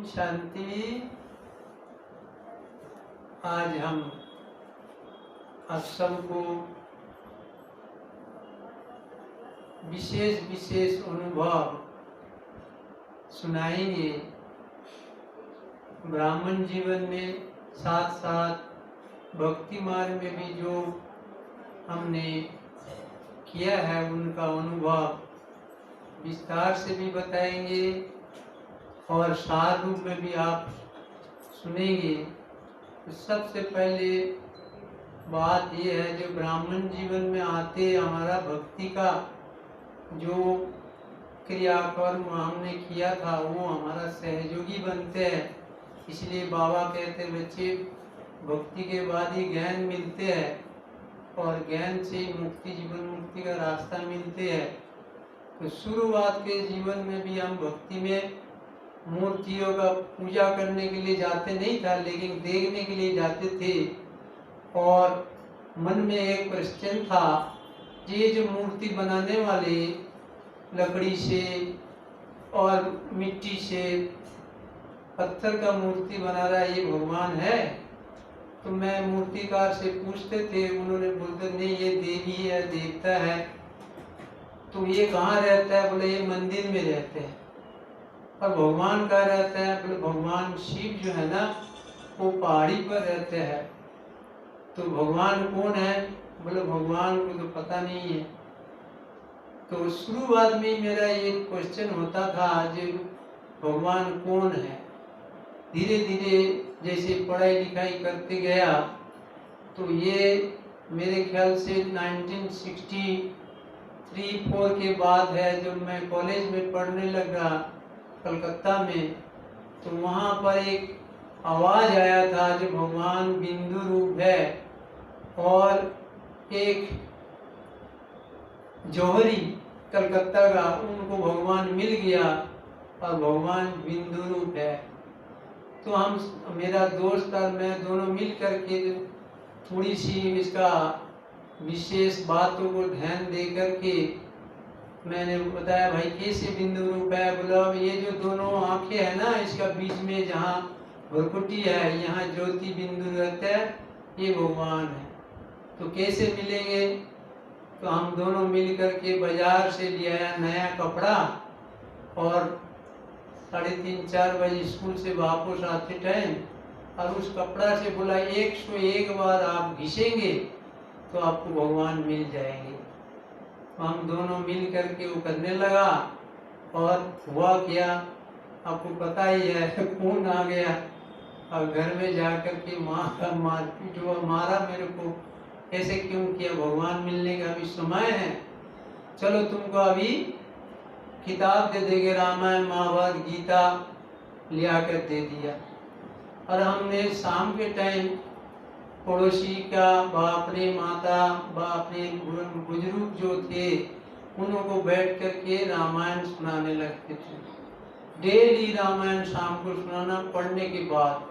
शांति। आज हम आप सबको विशेष विशेष अनुभव सुनाएंगे ब्राह्मण जीवन में, साथ साथ भक्ति मार्ग में भी जो हमने किया है उनका अनुभव विस्तार से भी बताएंगे और सार रूप में भी आप सुनेंगे। तो सबसे पहले बात यह है, जो ब्राह्मण जीवन में आते हमारा भक्ति का जो क्रियाकर्म हमने किया था वो हमारा सहयोगी बनते हैं। इसलिए बाबा कहते बच्चे भक्ति के बाद ही ज्ञान मिलते हैं और ज्ञान से मुक्ति, जीवन मुक्ति का रास्ता मिलते हैं। तो शुरुआत के जीवन में भी हम भक्ति में मूर्तियों का पूजा करने के लिए जाते नहीं था, लेकिन देखने के लिए जाते थे। और मन में एक प्रश्न था, ये जो मूर्ति बनाने वाले लकड़ी से और मिट्टी से पत्थर का मूर्ति बना रहा है, ये भगवान है? तो मैं मूर्तिकार से पूछते थे, उन्होंने बोलते नहीं ये देवी है, देवता है। तो ये कहाँ रहता है? बोले ये मंदिर में रहते हैं। और भगवान कहाँ रहता है? बोले भगवान शिव जो है ना वो पहाड़ी पर रहते हैं। तो भगवान कौन है? बोले भगवान को तो पता नहीं है। तो शुरुआत में मेरा ये क्वेश्चन होता था, जो भगवान कौन है। धीरे धीरे जैसे पढ़ाई लिखाई करते गया तो ये मेरे ख्याल से 1963-4 के बाद है, जब मैं कॉलेज में पढ़ने लगा कलकत्ता में। तो वहाँ पर एक आवाज़ आया था जो भगवान बिंदु रूप है, और एक जौहरी कलकत्ता का, उनको भगवान मिल गया और भगवान बिंदु रूप है। तो हम, मेरा दोस्त और मैं दोनों मिल करके थोड़ी सी इसका विशेष बातों को ध्यान दे करके मैंने बताया, भाई कैसे बिंदु रूप है? बोला ये जो दोनों आंखें है ना, इसका बीच में जहाँ भुरकुटी है, यहाँ ज्योति बिंदु रहता है, ये भगवान है। तो कैसे मिलेंगे? तो हम दोनों मिल करके बाजार से ले आया नया कपड़ा, और 3:30-4 बजे स्कूल से वापस आते टाइम, और उस कपड़ा से बोला 101 बार आप घिसेंगे तो आपको भगवान मिल जाएंगे। तो हम दोनों मिल करके वो करने लगा, और हुआ क्या आपको पता ही है, खून आ गया। और घर में जाकर के माँ का मारपीट हुआ, मारा मेरे को, ऐसे क्यों किया? भगवान मिलने का अभी समय है, चलो तुमको अभी किताब दे देंगे, रामायण महाभारत गीता लिया कर दे दिया। और हमने शाम के टाइम पड़ोसी का अपने माता अपने बुजुर्ग जो थे उनको बैठ करके रामायण सुनाने लगते थे। डेली रामायण शाम को सुनाना पढ़ने के बाद।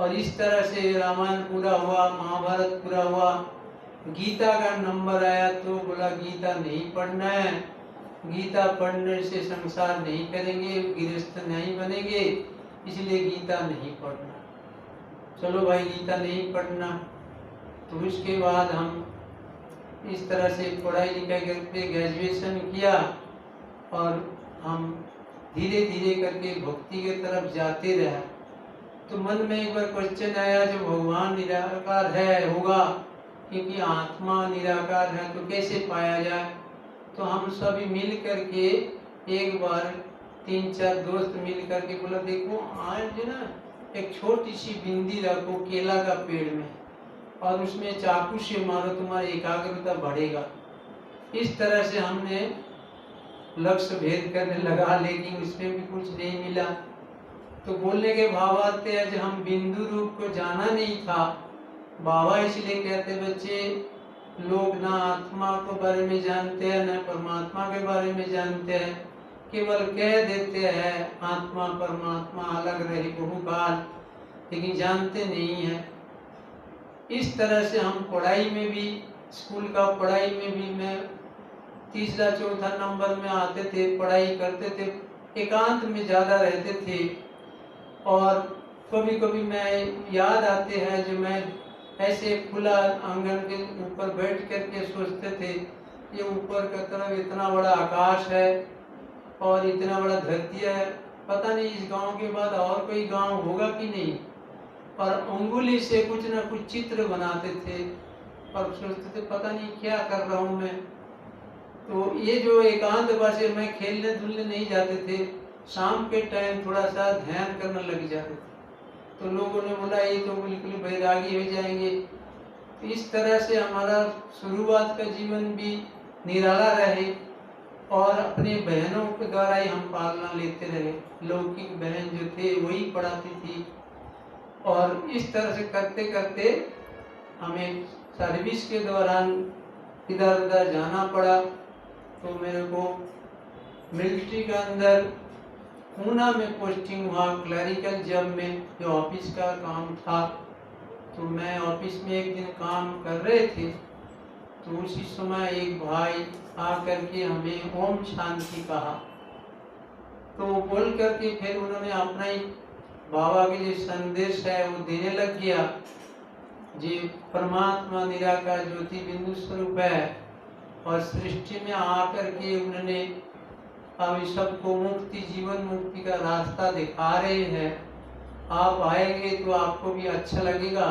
और इस तरह से रामायण पूरा हुआ, महाभारत पूरा हुआ। गीता का नंबर आया तो बोला गीता नहीं पढ़ना है, गीता पढ़ने से संसार नहीं करेंगे, गृहस्थ नहीं बनेंगे, इसलिए गीता नहीं पढ़ना। चलो भाई गीता नहीं पढ़ना। तो उसके बाद हम इस तरह से पढ़ाई लिखाई करके ग्रेजुएशन किया, और हम धीरे धीरे करके भक्ति की तरफ जाते रहे। तो मन में एक बार क्वेश्चन आया, जो भगवान निराकार है होगा, क्योंकि आत्मा निराकार है, तो कैसे पाया जाए? तो हम सभी मिल करके एक बार 3-4 दोस्त मिल करके बोला, देखो आज ना एक छोटी सी बिंदी रखो केला का पेड़ में, और उसमें चाकू से मारो, तुम्हारी एकाग्रता बढ़ेगा। इस तरह से हमने लक्ष्य भेद करने लगा, लेकिन उसमें भी कुछ नहीं मिला। तो बोलने के भाव आते हैं, जब हम बिंदु रूप को जाना नहीं था, बाबा इसलिए कहते बच्चे लोग ना आत्मा के बारे में जानते हैं ना परमात्मा के बारे में जानते हैं, केवल कह देते हैं आत्मा परमात्मा अलग रहे बहुकाल, लेकिन जानते नहीं है। इस तरह से हम पढ़ाई में भी, स्कूल का पढ़ाई में भी, मैं 3रा-4था नंबर में आते थे, पढ़ाई करते थे, एकांत में ज़्यादा रहते थे। और कभी कभी मैं याद आते हैं जो मैं ऐसे खुला आंगन के ऊपर बैठ करके सोचते थे ये ऊपर का तरफ इतना बड़ा आकाश है और इतना बड़ा धरती है, पता नहीं इस गांव के बाद और कोई गांव होगा कि नहीं। और उंगली से कुछ ना कुछ चित्र बनाते थे और सोचते थे पता नहीं क्या कर रहा हूँ मैं। तो ये जो एकांत से मैं खेलने धुलने नहीं जाते थे, शाम के टाइम थोड़ा सा ध्यान करने लग जाते थे। तो लोगों ने बोला ये तो बिल्कुल बैरागी हो जाएंगे। तो इस तरह से हमारा शुरुआत का जीवन भी निराला रहे और अपने बहनों के द्वारा ही हम पालना लेते रहे। लौकिक बहन जो थे वही पढ़ाती थी और इस तरह से करते करते हमें सर्विस के दौरान इधर उधर जाना पड़ा। तो मेरे को मिलिट्री के अंदर पूना में पोस्टिंग हुआ क्लरिकल जॉब में, जो ऑफिस का काम था। तो मैं ऑफिस में एक दिन काम कर रहे थे तो उसी समय एक भाई आकर के हमें ओम शांति कहा। तो बोल करके फिर उन्होंने अपना ही बाबा के जो संदेश है वो देने लग गया। जी परमात्मा निराकार ज्योति बिंदु स्वरूप है और सृष्टि में आकर के उन्होंने अब सबको मुक्ति जीवन मुक्ति का रास्ता दिखा रहे हैं। आप आएंगे तो आपको भी अच्छा लगेगा।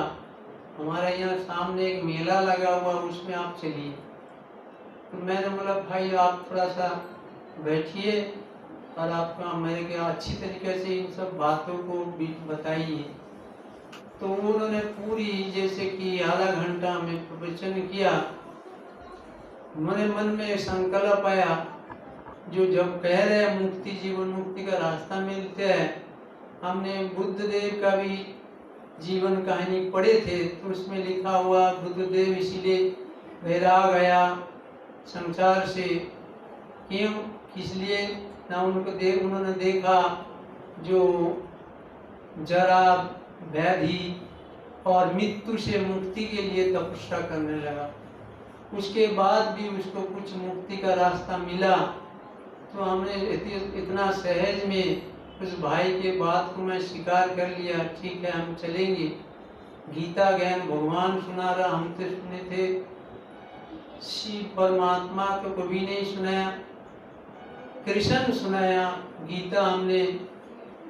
हमारे यहाँ सामने एक मेला लगा हुआ उसमें आप चलिए। तो मैंने बोला भाई आप थोड़ा सा बैठिए और आपका मेरे के अच्छी तरीके से इन सब बातों को भी बताइए। तो उन्होंने पूरी जैसे कि आधा घंटा में प्रवचन किया। मेरे मन में संकल्प आया जो जब कह रहे हैं मुक्ति जीवन मुक्ति का रास्ता मिलते हैं, हमने बुद्ध देव का भी जीवन कहानी पढ़े थे तो उसमें लिखा हुआ बुद्ध देव इसीलिए वैराग गया संसार से, क्यों इसलिए ना उन्होंने देखा जो जरा व्याधि और मृत्यु से मुक्ति के लिए तपस्या करने लगा। उसके बाद भी उसको कुछ मुक्ति का रास्ता मिला। तो हमने इतना सहज में उस भाई के बात को मैं स्वीकार कर लिया, ठीक है हम चलेंगे। गीता ज्ञान भगवान सुना रहा, हम तो सुने थे, शिव परमात्मा को कभी नहीं सुनाया, कृष्ण सुनाया। गीता हमने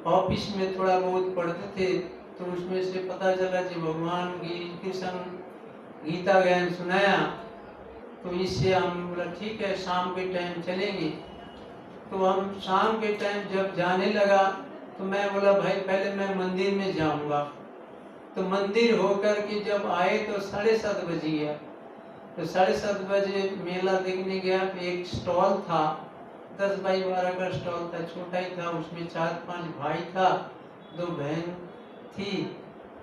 ऑफिस में थोड़ा बहुत पढ़ते थे तो उसमें से पता चला कि भगवान कृष्ण गीता ज्ञान सुनाया। तो इससे हम बोला ठीक है शाम के टाइम चलेंगे। तो हम शाम के टाइम जब जाने लगा तो मैं बोला भाई पहले मैं मंदिर में जाऊंगा। तो मंदिर होकर के जब आए तो 7:30 बज गया। तो 7:30 बजे मेला देखने गया तो एक स्टॉल था, 10 बाई 12 का स्टॉल था, छोटा ही था। उसमें 4-5 भाई था, 2 बहन थी।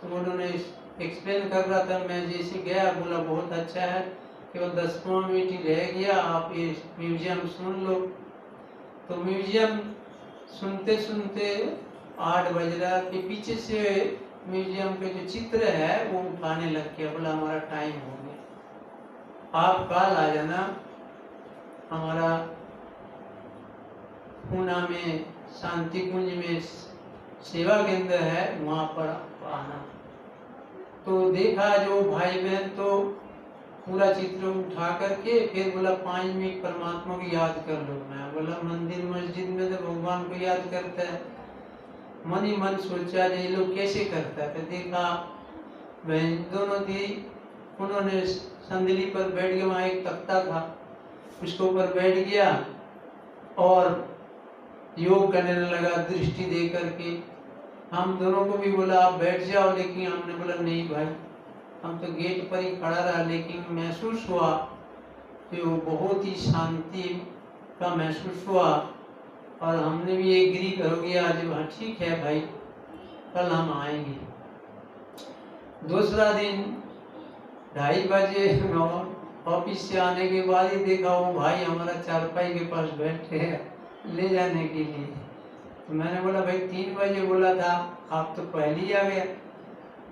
तो उन्होंने एक्सप्लेन कर रहा था, मैं जैसे गया बोला बहुत अच्छा है, केवल 10वां मिनट ही रह गया, आप ये म्यूजियम सुन लो। तो म्यूजियम सुनते सुनते 8 बज रहा कि पीछे से म्यूजियम के जो चित्र है वो उठाने लग गया। बोला हमारा टाइम हो गया, आप कल आ जाना, हमारा पूना में शांति कुंज में सेवा केंद्र है वहाँ पर आना। तो देखा जो भाई बहन तो पूरा चित्र उठा करके फिर बोला 5 मिनट परमात्मा को याद कर लो। मैं बोला मंदिर मस्जिद में तो भगवान को याद करता है। मन ही मन सोचा ये लोग कैसे करता है। तो देखा बहन दोनों थी, उन्होंने संदली पर बैठ गया, वहाँ एक तख्ता था उसके ऊपर बैठ गया और योग करने लगा दृष्टि दे करके। हम दोनों को भी बोला आप बैठ जाओ, लेकिन हमने बोला नहीं भाई, हम तो गेट पर ही खड़ा रहा। लेकिन महसूस हुआ कि वो बहुत ही शांति का महसूस हुआ और हमने भी एग्री कर गया आज हाँ ठीक है भाई कल हम आएंगे। दूसरा दिन 2:30 बजे ऑफिस से आने के बाद ही देखा वो भाई हमारा चारपाई के पास बैठे हैं ले जाने के लिए। तो मैंने बोला भाई 3 बजे बोला था, आप तो पहले ही आ गया।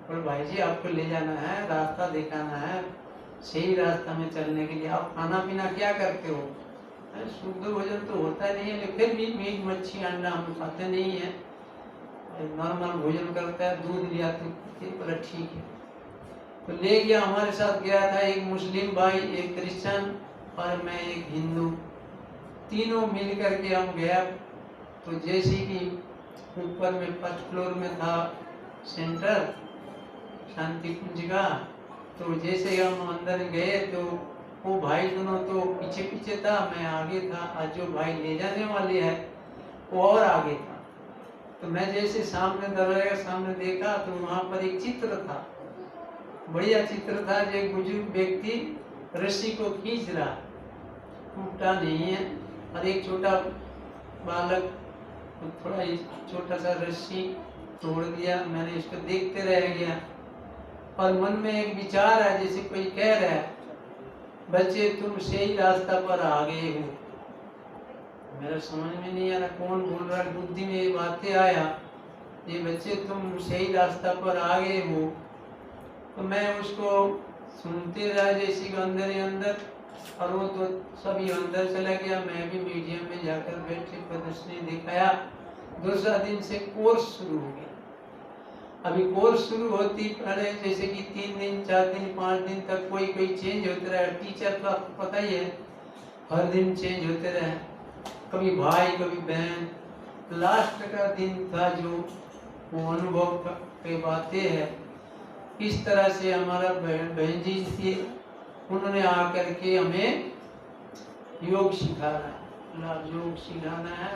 और भाई जी आपको ले जाना है, रास्ता दिखाना है, सही रास्ता में चलने के लिए। आप खाना पीना क्या करते हो? शुद्ध भोजन तो होता नहीं है, लेकिन फिर भी मीट मच्छी अंडा हम खाते नहीं है। नॉर्मल भोजन करता है, दूध लिया तो बोला ठीक है। तो ले गया, हमारे साथ गया था एक मुस्लिम भाई, एक क्रिश्चियन और मैं एक हिंदू, तीनों मिल करके हम गया। तो जैसे कि ऊपर में फर्स्ट फ्लोर में था सेंटर शांति कुंज का, तो जैसे हम अंदर गए तो वो भाई दोनों तो पीछे पीछे था, मैं आगे था, और जो भाई ले जाने वाले है वो और आगे था। तो मैं जैसे सामने दरवाजे के सामने देखा तो वहाँ पर एक चित्र था, बढ़िया चित्र था, जो एक बुजुर्ग व्यक्ति रस्सी को खींच रहा, टूटा नहीं है, और एक छोटा बालक थोड़ा छोटा सा रस्सी तोड़ दिया। मैंने इसको देखते रह गया और मन में एक विचार है, जैसे कोई कह रहा है बच्चे तुम सही रास्ता पर आ गए हो। मेरा समझ में नहीं आ रहा कौन बोल रहा, बुद्धि में ये बातें आया, ये बच्चे तुम सही रास्ता पर आ गए हो। तो मैं उसको सुनते रहा जैसे अंदर ही अंदर, और वो तो सभी अंदर चला गया। मैं भी म्यूजियम में जाकर बैठ के प्रदर्शनी दिखाया। दूसरा दिन से कोर्स शुरू हो गया। अभी कोर्स शुरू होती पहले जैसे कि 3 दिन 4 दिन 5 दिन तक कोई कोई चेंज होते रहे। टीचर का पता ही है, हर दिन चेंज होते रहे, कभी भाई कभी बहन। लास्ट का दिन था जो वो अनुभव की बातें है। इस तरह से हमारा बहन जी थी, उन्होंने आकर के हमें योग सिखाना है, योग सिखाना है।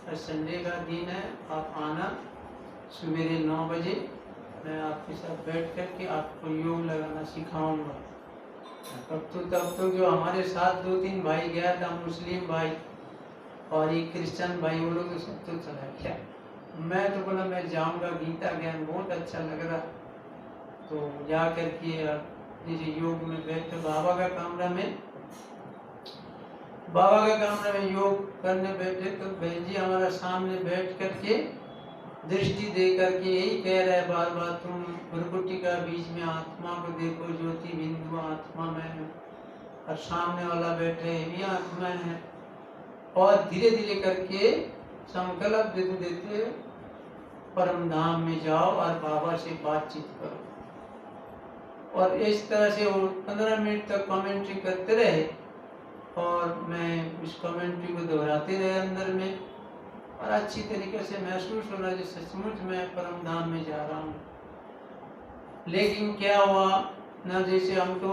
और संडे का दिन है, आप आना सवेरे 9 बजे, मैं आपके साथ बैठ करके आपको योग लगाना सिखाऊंगा। तब तो जो हमारे साथ 2-3 भाई गया था, मुस्लिम भाई और एक क्रिश्चियन भाई, वो लोग तो सब तो चला गया। मैं तो बोला मैं जाऊंगा, गीता ज्ञान बहुत अच्छा लग रहा। तो जा करके जैसे योग में बैठे बाबा का कमरा में योग करने बैठे, तो बहन जी हमारा सामने बैठ करके दृष्टि दे करके यही कह रहा है बार बार, तुम भ्रुकुटी का बीच में आत्मा को देखो, ज्योति बिंदु आत्मा में है, और सामने वाला बैठे भी आत्मा है। और धीरे धीरे करके संकल्प देते देते परम धाम में जाओ और बाबा से बातचीत करो। और इस तरह से वो 15 मिनट तक कमेंट्री करते रहे, और मैं उस कमेंट्री को दोहराते रहे अंदर में, और अच्छी तरीके से महसूस हो रहा है जैसे सचमुच मैं परम धाम में जा रहा हूँ। लेकिन क्या हुआ ना, जैसे हम तो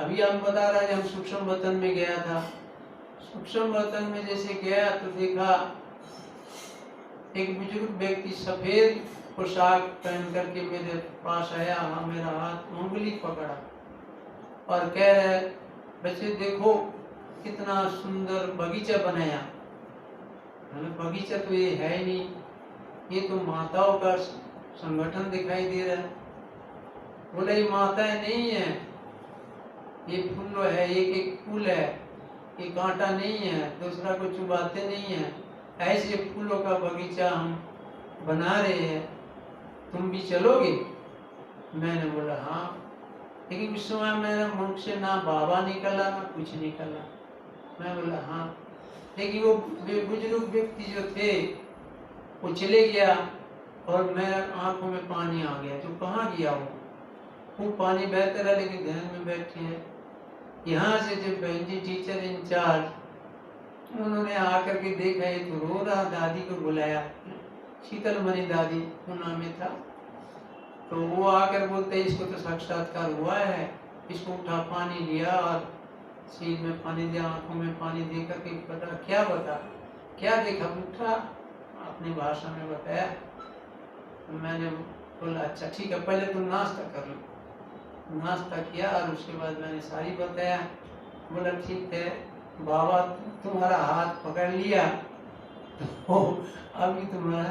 अभी हम बता रहे हैं, हम सूक्ष्म वतन में गया था। सूक्ष्म वतन में जैसे गया तो देखा एक बुजुर्ग व्यक्ति सफेद पोशाक पहन करके मेरे पास आया, मेरा हाथ उंगली पकड़ा और कह रहे बच्चे देखो कितना सुंदर बगीचा बनाया। बगीचा तो ये है ही नहीं, ये तो माताओं का संगठन दिखाई दे रहा है। बोले ये माताएं नहीं है, ये फूल है, एक फूल है, ये कांटा नहीं है, दूसरा को चुबाते नहीं है। ऐसे फूलों का बगीचा हम बना रहे हैं, तुम भी चलोगे? मैंने बोला हाँ। लेकिन उस समय मेरे मुख से ना बाबा निकला ना कुछ निकला। मैं बोला हाँ। लेकिन वो बुजुर्ग व्यक्ति जो थे वो चले गया, और मेरे आंखों में पानी आ गया। जो कहाँ गया वो पानी बहता रहा, लेकिन ध्यान में बैठे हैं। यहाँ से जब बहन जी टीचर इंचार्ज, उन्होंने आकर के देखा ये तो रो रहा, दादी को बुलाया, शीतलमणि दादी पूना में था। तो वो आकर बोलते इसको तो साक्षात्कार हुआ है। इसको उठा, पानी लिया और सीर में पानी दिया, आंखों में पानी दे करके बता क्या देखा? उठा, अपनी भाषा में बताया। मैंने बोला अच्छा ठीक है, पहले तुम नाश्ता कर लो। नाश्ता किया और उसके बाद मैंने सारी बताया। बोला ठीक है बाबा, तुम्हारा हाथ पकड़ लिया तो अभी तुम्हारा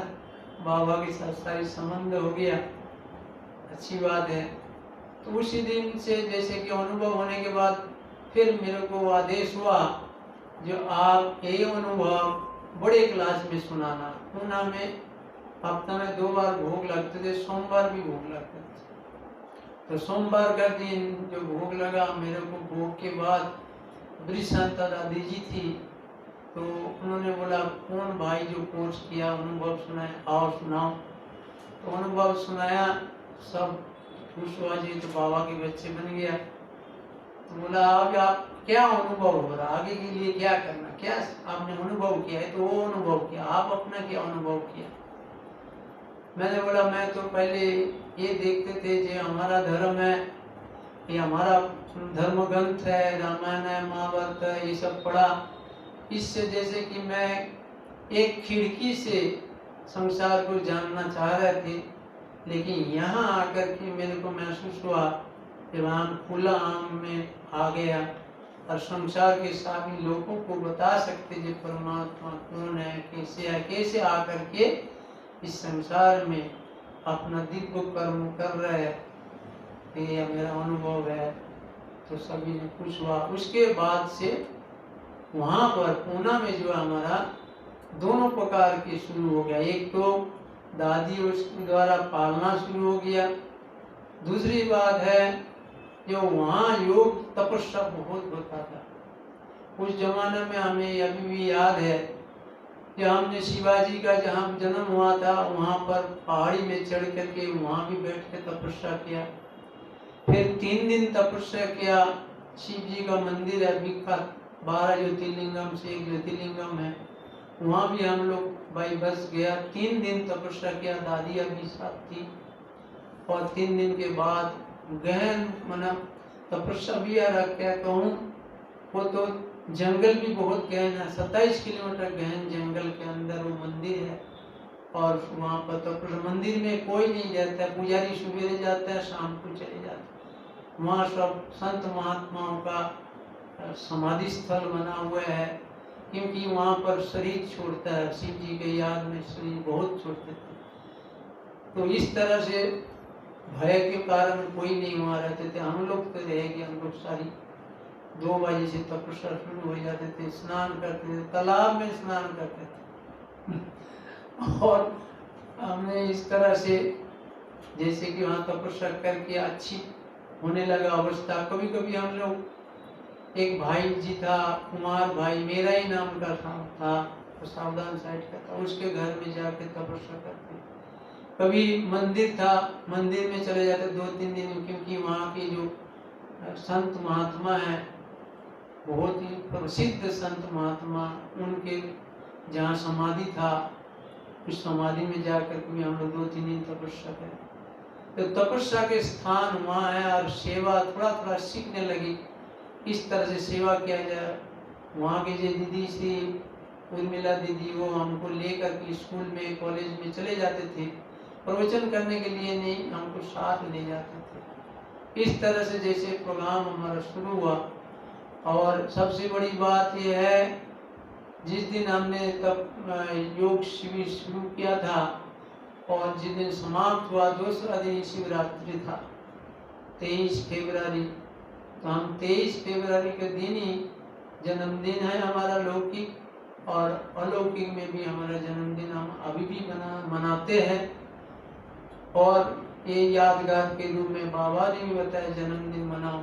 बाबा के साथ सारी संबंध हो गया, अच्छी बात है। तो उसी दिन से जैसे कि अनुभव होने के बाद फिर मेरे को आदेश हुआ जो आप ये अनुभव बड़े क्लास में सुनाना। पूना में हफ्ता में 2 बार भोग लगते थे, सोमवार भी भोग लगते थे। तो सोमवार का दिन जो भोग लगा, मेरे को भोग के बाद ब्रिशांता दादी जी थी, तो उन्होंने बोला कौन भाई जो कोर्स किया अनुभव सुनाए, आओ सुनाओ। तो अनुभव सुनाया, सब खुश हुआ जी तो बाबा के बच्चे बन गया। तो बोला अब आप क्या अनुभव हो रहा, आगे के लिए क्या करना, क्या आपने अनुभव किया है? तो वो अनुभव किया, आप अपना क्या अनुभव किया? मैंने बोला मैं तो पहले ये देखते थे जो हमारा धर्म है, ये हमारा धर्म ग्रंथ है, रामायण है, महाभारत है, ये सब पढ़ा। इससे जैसे कि मैं एक खिड़की से संसार को जानना चाह रहे थे, लेकिन यहाँ आकर के मेरे को महसूस हुआ कि वहाँ खुला आम में आ गया और संसार के सभी लोगों को बता सकते जो परमात्मा कौन है, कैसे आकर के इस संसार में अपना दिव्य कर्म कर रहे हैं। ये मेरा अनुभव है। तो सभी ने खुश हुआ। उसके बाद से वहाँ पर पूना में जो हमारा दोनों प्रकार के शुरू हो गया, एक तो दादी उसके द्वारा पालना शुरू हो गया, दूसरी बात है जो वहाँ योग तपस्या बहुत होता था। उस जमाने में हमें अभी भी याद है कि हमने शिवाजी का जहाँ जन्म हुआ था वहाँ पर पहाड़ी में चढ़ करके वहाँ भी बैठ के तपस्या किया। फिर 3 दिन तपस्या किया। शिव जी का मंदिर है विख्यात, 12 ज्योतिर्लिंगम से एक ज्योतिर्लिंगम है, वहाँ भी हम लोग बाई बस गया। 3 दिन तपस्या किया, दादी अभी साथ थी। और 3 दिन के बाद गहन मना तपस्या भी क्या कहूँ, वो तो जंगल भी बहुत गहन है, 27 किलोमीटर गहन जंगल के अंदर वो मंदिर है। और वहाँ पर तपस्या, मंदिर में कोई नहीं जाता है, पुजारी सवेरे जाता है शाम को चले जाते हैं। वहाँ सब संत महात्माओं का समाधि स्थल बना हुआ है, क्योंकि वहाँ पर शरीर छोड़ता है, शिव जी के याद में शरीर बहुत छोड़ते थे। तो इस तरह से भय के कारण कोई नहीं वहाँ रहते थे। हम लोग तो रहेंगे, हम लोग सारी 2 बजे से तपस्या शुरू हो जाते थे, स्नान करते थे, तालाब में स्नान करते थे। और हमने इस तरह से जैसे कि वहाँ तपस्या करके अच्छी होने लगा अवस्था। कभी कभी हम लोग, एक भाई जी था कुमार भाई, मेरा ही नाम का था, तो सावधान साइड का था, उसके घर में जाके तपस्या करते। कभी मंदिर था, मंदिर में चले जाते 2-3 दिन, क्योंकि वहाँ के जो संत महात्मा हैं बहुत ही प्रसिद्ध संत महात्मा, उनके जहाँ समाधि था उस समाधि में जाकर के हम लोग 2-3 दिन तपस्या करें। तो तपस्या के स्थान वहाँ है और सेवा थोड़ा थोड़ा सीखने लगी, इस तरह से सेवा किया जाए। वहाँ की जो दीदी थी उर्मिला दीदी, वो हमको लेकर के स्कूल में कॉलेज में चले जाते थे, प्रवचन करने के लिए नहीं, हमको साथ ले जाते थे। इस तरह से जैसे प्रोग्राम हमारा शुरू हुआ। और सबसे बड़ी बात यह है, जिस दिन हमने तब योग शिविर शुरू किया था और जिस दिन समाप्त हुआ दूसरा दिन शिवरात्रि था, 23 फरवरी। तो हम 23 फरवरी के दिन ही जन्मदिन है हमारा लौकिक, और अलौकिक में भी हमारा जन्मदिन हम अभी भी मनाते हैं। और ये यादगार के रूप में बाबा ने भी बताया जन्मदिन मनाओ।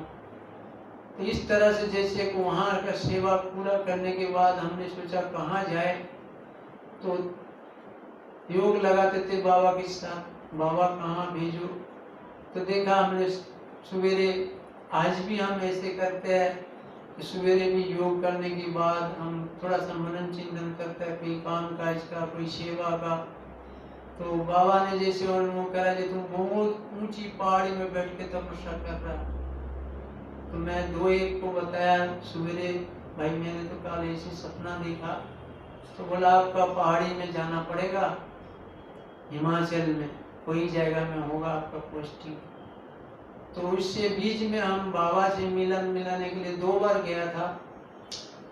तो इस तरह से जैसे को वहाँ का सेवा पूरा करने के बाद हमने सोचा कहाँ जाए, तो योग लगाते थे बाबा के साथ, बाबा कहाँ भेजो। तो देखा हमने सवेरे, आज भी हम ऐसे करते हैं कि सवेरे भी योग करने के बाद हम थोड़ा सा मनन चिंतन करते हैं, कोई काम काज का, कोई सेवा का। तो बाबा ने जैसे अनुभव करा कि तुम बहुत ऊंची पहाड़ी में बैठ के तपस्या कर रहा। तो मैं 2-1 को बताया सवेरे, भाई मैंने तो कल ऐसे सपना देखा। तो बोला आपका पहाड़ी में जाना पड़ेगा, हिमाचल में कोई जगह में होगा आपका पोस्टिंग। तो उससे बीच में हम बाबा से मिलाने के लिए 2 बार गया था।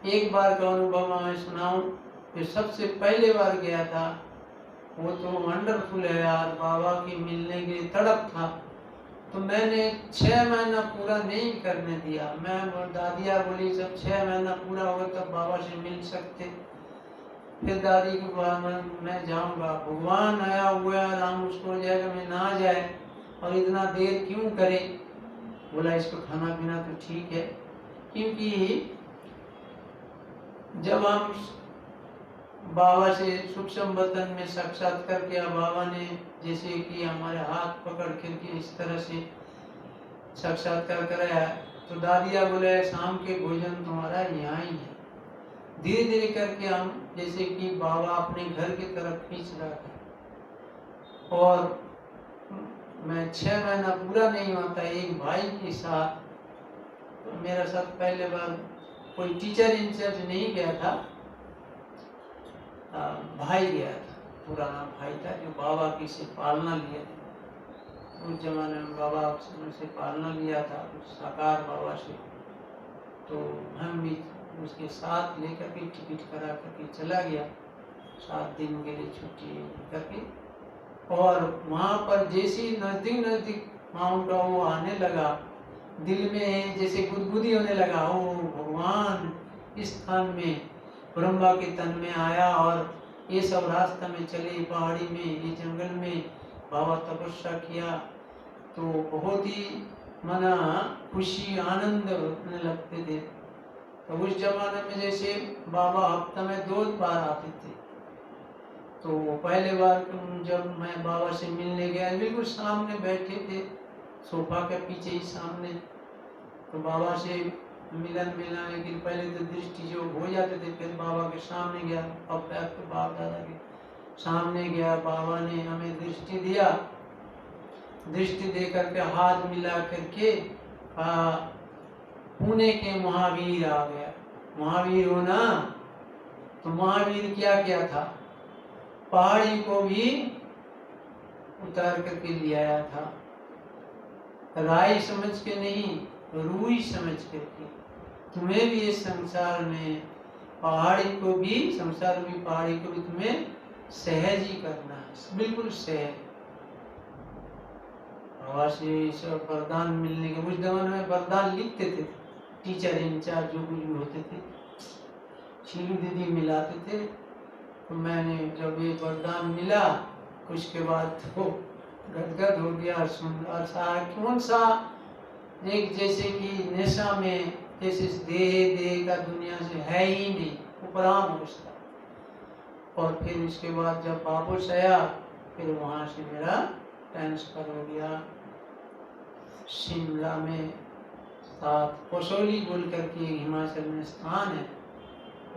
एक बार का अनुभव मैं सुनाऊं, जो सबसे पहले बार गया था वो तो वंडरफुल है यार, बाबा की मिलने की तड़प था। तो मैंने 6 महीना पूरा नहीं करने दिया। मैं दादिया बोली जब 6 महीना पूरा होगा तब बाबा से मिल सकते। फिर दादी को बोला मैं जाऊंगा, भगवान आया हुआ है, राम उसको जाएगा, मैं ना जाए और इतना देर क्यों करे। बोला इसको खाना पीना तो ठीक है, क्योंकि जब हम बाबा से सूक्ष्म वतन में साक्षात्कार किया। बाबा ने जैसे कि हमारे हाथ पकड़ करके इस तरह से साक्षात्कार कराया। तो दादिया बोले शाम के भोजन तुम्हारा यहाँ ही है। धीरे धीरे करके हम जैसे कि बाबा अपने घर की तरफ खींच रहा था। और मैं 6 महीना पूरा नहीं होता, एक भाई के साथ, तो मेरा साथ पहले बार कोई टीचर इंचार्ज नहीं गया था, भाई गया था, पुराना भाई था जो बाबा की से पालना लिया था। उस जमाने में बाबा से पालना लिया था साकार बाबा से। तो हम भी उसके साथ लेकर के टिकट करा करके चला गया 7 दिन के लिए छुट्टी करके। और वहाँ पर जैसे नजदीक नजदीक माउंट आबू आने लगा, दिल में जैसे गुदगुदी होने लगा, ओ भगवान इस स्थान में ब्रह्मा के तन में आया और ये सब रास्ता में चले, पहाड़ी में, ये जंगल में बाबा तपस्या किया। तो बहुत ही मना खुशी आनंद होने लगते थे। तो उस जमाने में जैसे बाबा हफ्ता में 2 बार आते थे। तो पहले बार जब मैं बाबा से मिलने गया, बिल्कुल सामने बैठे थे, सोफा के पीछे ही सामने। तो बाबा से मिलाने के पहले तो दृष्टि जो हो जाते थे, फिर बाबा के सामने गया, अब तो बाप दादा के सामने गया। बाबा ने हमें दृष्टि दिया, दृष्टि दे करके हाथ मिला करके पुणे के महावीर आ गया। महावीर हो ना, तो महावीर क्या किया था, पहाड़ी को भी उतार करके ले आया था, राई समझ के नहीं, रूई समझ करके। तुम्हें भी इस संसार में पहाड़ी को भी, संसार भी पहाड़ी को भी तुम्हें सहज ही करना है, बिल्कुल सहज। बाबा से वरदान मिलने के, उस जमाने में वरदान लिखते थे टीचर इंचार्ज जो कुछ भी होते थे, शीलू दीदी मिलाते थे। तो मैंने जब ये वरदान मिला, उसके बाद तो गदगद हो गया, सुंदर सा कौन सा, एक जैसे कि नशा में, जैसे देह का दुनिया से है ही नहीं, उपराम उसका। और फिर उसके बाद जब वापस आया, फिर वहाँ से मेरा ट्रांसफर हो गया शिमला में, साथ कसौली बोल करके हिमाचल में स्थान है,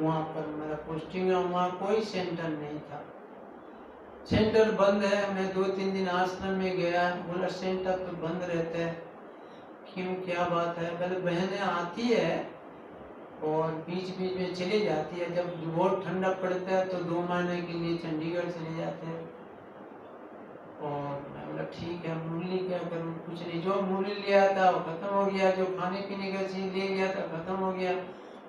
वहाँ पर मेरा पोस्टिंग है। वहाँ कोई सेंटर नहीं था, सेंटर बंद है। मैं 2-3 दिन आश्रम में गया, बोला सेंटर तो बंद रहता है, क्यों, क्या बात है? पहले बहनें आती है और बीच बीच में चली जाती है, जब बहुत ठंडा पड़ता है तो 2 महीने के लिए चंडीगढ़ चले जाते हैं। और मैं बोला ठीक है, मुरली क्या करूँ, कुछ नहीं, जो मुरली लिया था वो खत्म हो गया, जो खाने पीने का चीज ले गया था खत्म हो गया,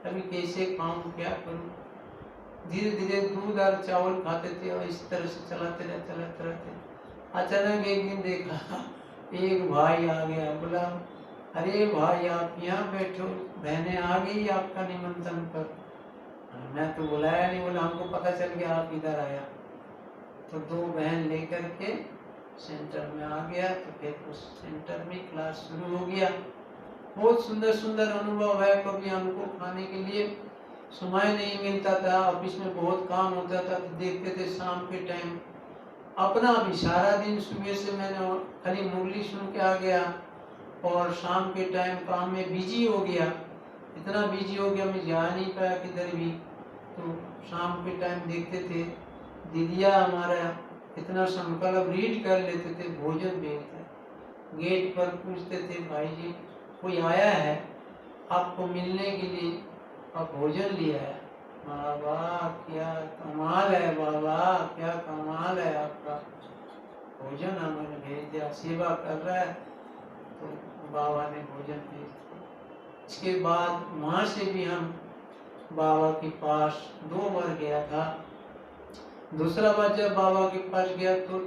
अभी कैसे खाऊं, क्या करूं। धीरे धीरे दूध और चावल खाते थे और इस तरह से चलाते रहते। अचानक एक दिन देखा एक भाई आ गया, बोला अरे भाई आप यहाँ बैठो, बहनें आ गई आपका निमंत्रण पर। मैं तो बुलाया नहीं, बोला हमको पता चल गया आप इधर आया। तो 2 बहन लेकर के सेंटर में आ गया, तो फिर उस सेंटर में क्लास शुरू हो गया। बहुत सुंदर सुंदर अनुभव है। कभी हमको खाने के लिए समय नहीं मिलता था, ऑफिस में बहुत काम होता था, तो देखते थे शाम के टाइम अपना भी सारा दिन, सुबह से मैंने खाली मुरली सुन के आ गया और शाम के टाइम काम में बिजी हो गया, इतना बिजी हो गया मैं जा नहीं पाया किधर भी। तो शाम के टाइम देखते थे दीदिया हमारा इतना संकल्प रीड कर लेते थे, भोजन भेजते, गेट पर पूछते थे भाई जी कोई आया है आपको मिलने के लिए, आप भोजन लिया है। बाबा क्या कमाल है, बाबा क्या कमाल है आपका, भोजन हमें भेज दिया, सेवा कर रहा है। तो बाबा ने भोजन भेज दिया। इसके बाद वहाँ से भी हम बाबा के पास 2 बार गया था। दूसरा बार जब बाबा के पास गया तो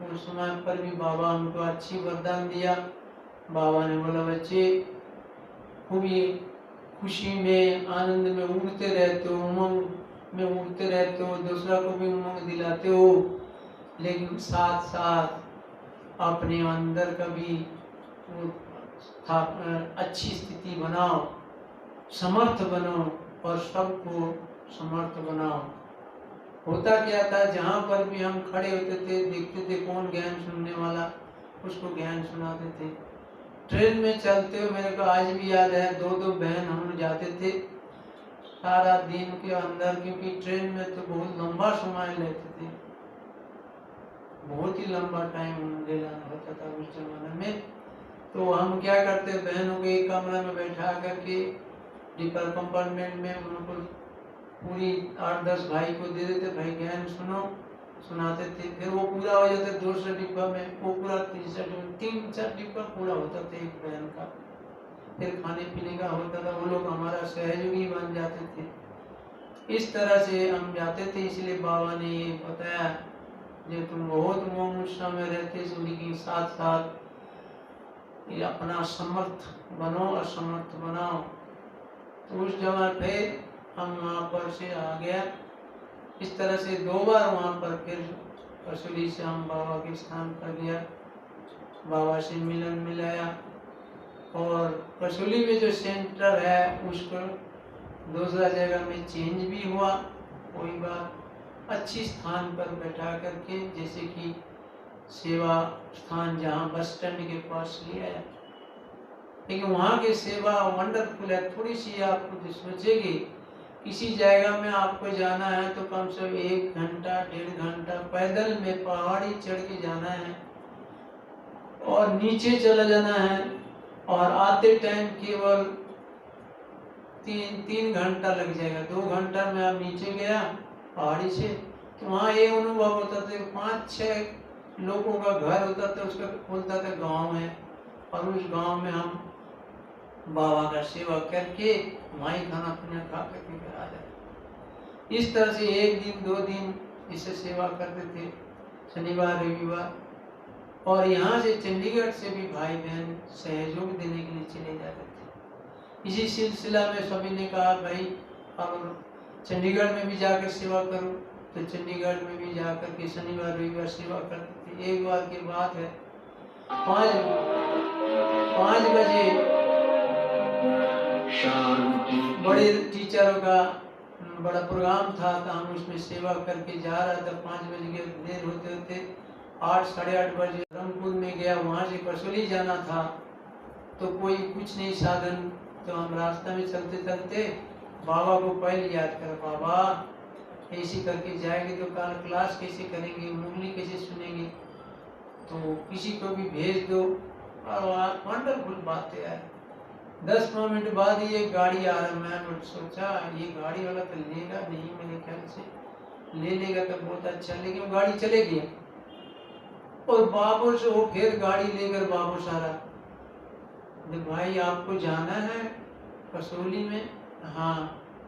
उस समय पर भी बाबा हमको अच्छी वरदान दिया। बाबा ने बोला बच्चे खूब ये खुशी में, आनंद में उड़ते रहते हो, उमंग में उड़ते रहते हो, दूसरा को भी उमंग दिलाते हो, लेकिन साथ साथ अपने अंदर का भी अच्छी स्थिति बनाओ, समर्थ बनो और सबको समर्थ बनाओ। होता क्या था, जहाँ पर भी हम खड़े होते थे देखते थे कौन ज्ञान सुनने वाला, उसको ज्ञान सुनाते थे। ट्रेन में चलते हुए मेरे को आज भी याद है, दो दो बहन हम लोग जाते थे सारा दिन के अंदर, क्योंकि ट्रेन में तो बहुत लंबा समय लेते थे, बहुत ही लंबा टाइम ले जाना होता था उस जमाने में। तो हम क्या करते, बहनों को एक कमरे में बैठा करके डिपर कंपार्टमेंट में उनको पूरी 8-10 भाई को दे देते, भाई ज्ञान सुनो, सुनाते थे। फिर वो पूरा हो जाता, दूसरे डिब्बा में वो पूरा, तीसरा डिब्बा, 3-4 डिब्बा पूरा होता था एक बहन का। फिर खाने पीने का होता था, वो लोग हमारा सहयोगी बन जाते थे। इस तरह से हम जाते थे। इसलिए बाबा ने ये बताया, जो तुम बहुत मोमुष्णा में रहते थे, लेकिन साथ साथ ये अपना समर्थ बनो, असमर्थ बनाओ। तो उस जगह पे हम वहाँ पर से आ गया। इस तरह से 2 बार वहाँ पर फिर कसौली से हम बाबा के स्थान पर गया, बाबा से मिलन मिलाया। और कसौली में जो सेंटर है उसको दूसरा जगह में चेंज भी हुआ, कोई बात, अच्छी स्थान पर बैठा करके, जैसे कि सेवा स्थान जहाँ बस स्टैंड के पास लिया है। लेकिन वहाँ की सेवा वंडरफुल है। थोड़ी सी आपको सोचेगी, किसी जगह में आपको जाना है तो कम से कम 1 घंटा 1.5 घंटा पैदल में पहाड़ी चढ़ के जाना है और नीचे चला जाना है, और आते टाइम केवल 3 घंटा लग जाएगा। 2 घंटा में आप नीचे गया पहाड़ी से, तो वहाँ ये अनुभव होता था, 5-6 लोगों का घर होता था, उसका बोलता था गांव है, और उस गांव में हम बाबा का सेवा करके वहीं खाना पीना खा करके घर आ जाते। इस तरह से 1 दिन 2 दिन इसे सेवा करते थे, शनिवार रविवार। और यहाँ से चंडीगढ़ से भी भाई बहन सहयोग देने के लिए चले जाते थे। इसी सिलसिला में सभी ने कहा, भाई अब चंडीगढ़ में भी जाकर सेवा करो। तो चंडीगढ़ में भी जाकर के शनिवार रविवार सेवा करते थे। एक बार की बात है, 5 बजे बड़े टीचरों का बड़ा प्रोग्राम था, तो हम उसमें सेवा करके जा रहा था। 5 बजे के देर होते होते 8 साढ़े 8 बजे रंगपुर में गया। वहाँ से कसौली जाना था, तो कोई कुछ नहीं साधन, तो हम रास्ते में चलते चलते बाबा को पहले याद कर, बाबा ऐसे करके जाएंगे तो कल क्लास कैसे करेंगे, मुरली कैसे सुनेंगे, तो किसी को भी भेज दो। और वंडरफुल बात है यार। 10 मिनट बाद ये गाड़ी आ रहा, मैं सोचा ये गाड़ी वाला तो लेगा नहीं, मेरे ख्याल से ले लेगा तो बहुत अच्छा, लेकिन वो गाड़ी चले गया। और वापस वो फिर गाड़ी लेकर वापस आ रहा, भाई आपको जाना है कसौली में? हाँ